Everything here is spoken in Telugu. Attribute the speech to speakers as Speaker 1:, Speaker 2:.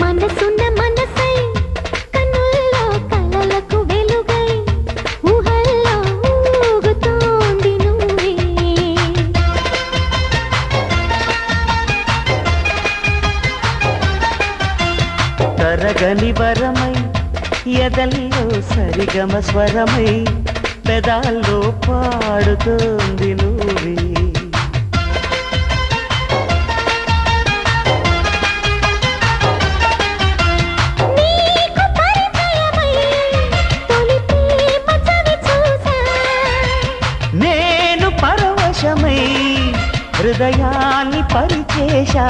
Speaker 1: మనసున్న మనసై కన్నుల్లో కలలకు వెలుగై ఊహల్లో ఊగుతోంది నువ్వే
Speaker 2: తరగని వరమై ఎదల్లో సరిగమ స్వరమై పెదాల్లో పాడుతోంది నువ్వే
Speaker 1: నీకు పరిచయమై తొలి ప్రేమ చవి చూసా
Speaker 2: నేను పరవశమై హృదయాన్ని పరిచేశా